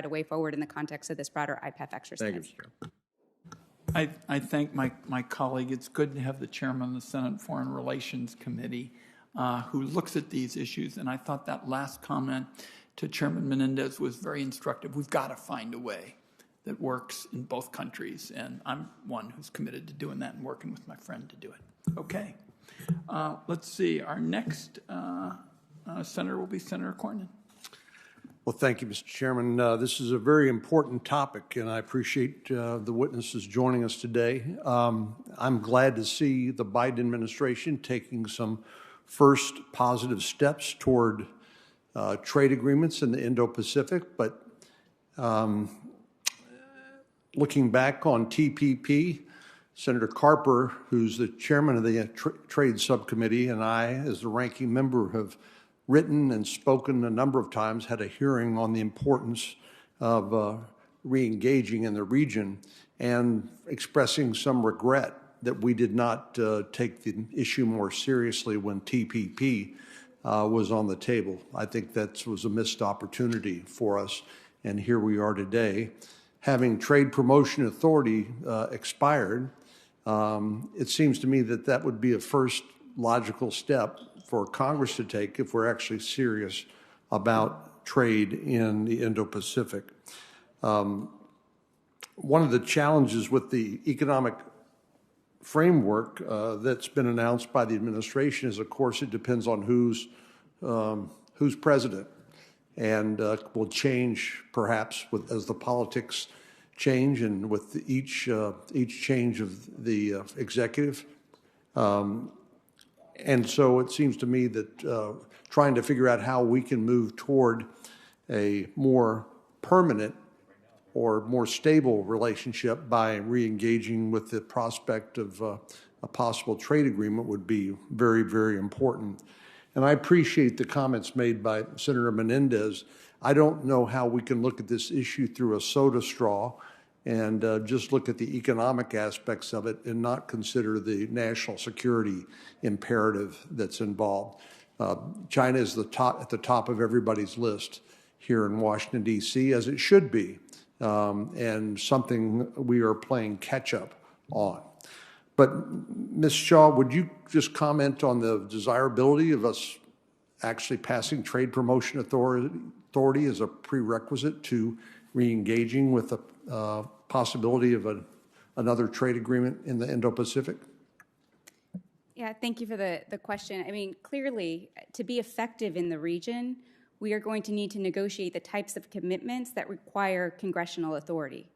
a way forward in the context of this broader IPEF exercise. Thank you, Mr. Chairman. I thank my colleague. It's good to have the chairman of the Senate Foreign Relations Committee who looks at these issues. And I thought that last comment to Chairman Menendez was very instructive. We've got to find a way that works in both countries. And I'm one who's committed to doing that and working with my friend to do it. Okay. Let's see. Our next senator will be Senator Cornyn. Well, thank you, Mr. Chairman. This is a very important topic, and I appreciate the witnesses joining us today. I'm glad to see the Biden administration taking some first positive steps toward trade agreements in the Indo-Pacific, but looking back on TPP, Senator Carper, who's the chairman of the Trade Subcommittee, and I, as the ranking member, have written and spoken a number of times, had a hearing on the importance of re-engaging in the region and expressing some regret that we did not take the issue more seriously when TPP was on the table. I think that was a missed opportunity for us, and here we are today. Having Trade Promotion Authority expired, it seems to me that that would be a first logical step for Congress to take if we're actually serious about trade in the Indo-Pacific. One of the challenges with the economic framework that's been announced by the administration is, of course, it depends on who's president, and will change perhaps as the politics change and with each change of the executive. And so it seems to me that trying to figure out how we can move toward a more permanent or more stable relationship by re-engaging with the prospect of a possible trade agreement would be very, very important. And I appreciate the comments made by Senator Menendez. I don't know how we can look at this issue through a soda straw and just look at the economic aspects of it and not consider the national security imperative that's involved. China is at the top of everybody's list here in Washington, D.C., as it should be, and something we are playing catch-up on. But, Ms. Shaw, would you just comment on the desirability of us actually passing Trade Promotion Authority as a prerequisite to re-engaging with the possibility of another trade agreement in the Indo-Pacific? Yeah, thank you for the question. I mean, clearly, to be effective in the region, we are going to need to negotiate the types of commitments that require congressional authority.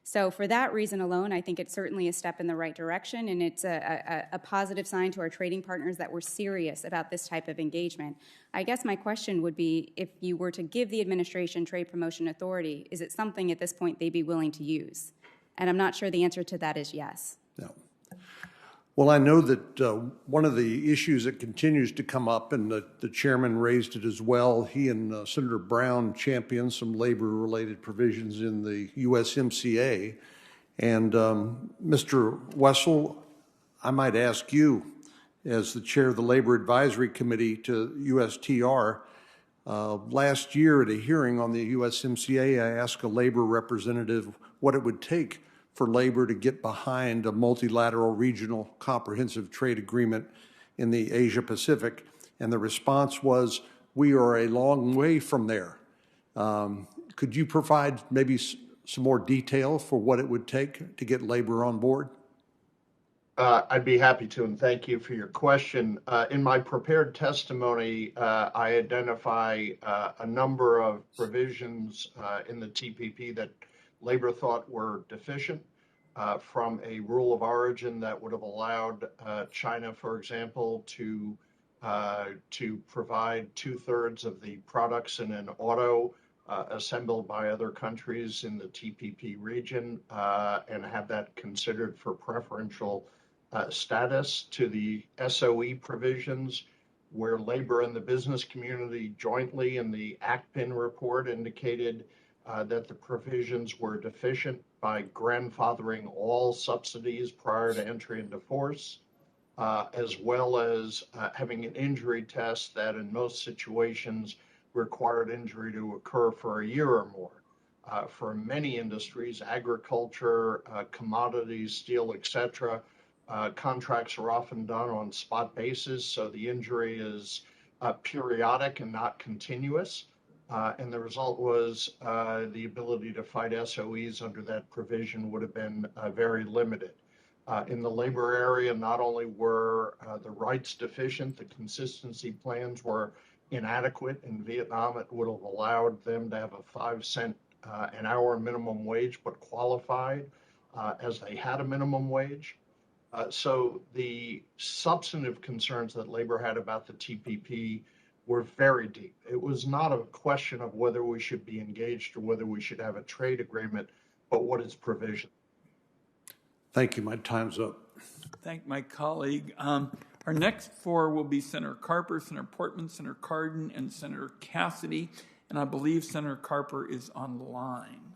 So for that reason alone, I think it's certainly a step in the right direction, and it's a positive sign to our trading partners that we're serious about this type of engagement. I guess my question would be, if you were to give the administration trade promotion authority, is it something at this point they'd be willing to use? And I'm not sure the answer to that is yes. No. Well, I know that one of the issues that continues to come up, and the chairman raised it as well, he and Senator Brown championed some labor-related provisions in the USMCA. And Mr. Wessel, I might ask you, as the chair of the Labor Advisory Committee to USTR, last year at a hearing on the USMCA, I asked a labor representative what it would take for labor to get behind a multilateral regional comprehensive trade agreement in the Asia Pacific. And the response was, we are a long way from there. Could you provide maybe some more detail for what it would take to get labor on board? I'd be happy to, and thank you for your question. In my prepared testimony, I identify a number of provisions in the TPP that labor thought were deficient, from a rule of origin that would have allowed China, for example, to provide 2/3 of the products in an auto assembled by other countries in the TPP region, and have that considered for preferential status, to the SOE provisions, where labor and the business community jointly in the ACPIN report indicated that the provisions were deficient by grandfathering all subsidies prior to entry into force, as well as having an injury test that in most situations required injury to occur for a year or more. for many industries, agriculture, commodities, steel, etc. Contracts are often done on spot basis, so the injury is periodic and not continuous. And the result was the ability to fight SOEs under that provision would have been very limited. In the labor area, not only were the rights deficient, the consistency plans were inadequate. In Vietnam, it would have allowed them to have a 5 cent an hour minimum wage, but qualified as they had a minimum wage. So the substantive concerns that labor had about the TPP were very deep. It was not a question of whether we should be engaged or whether we should have a trade agreement, but what its provision. Thank you. My time's up. Thank my colleague. Our next four will be Senator Carper, Senator Portman, Senator Cardin, and Senator Cassidy. And I believe Senator Carper is on the line.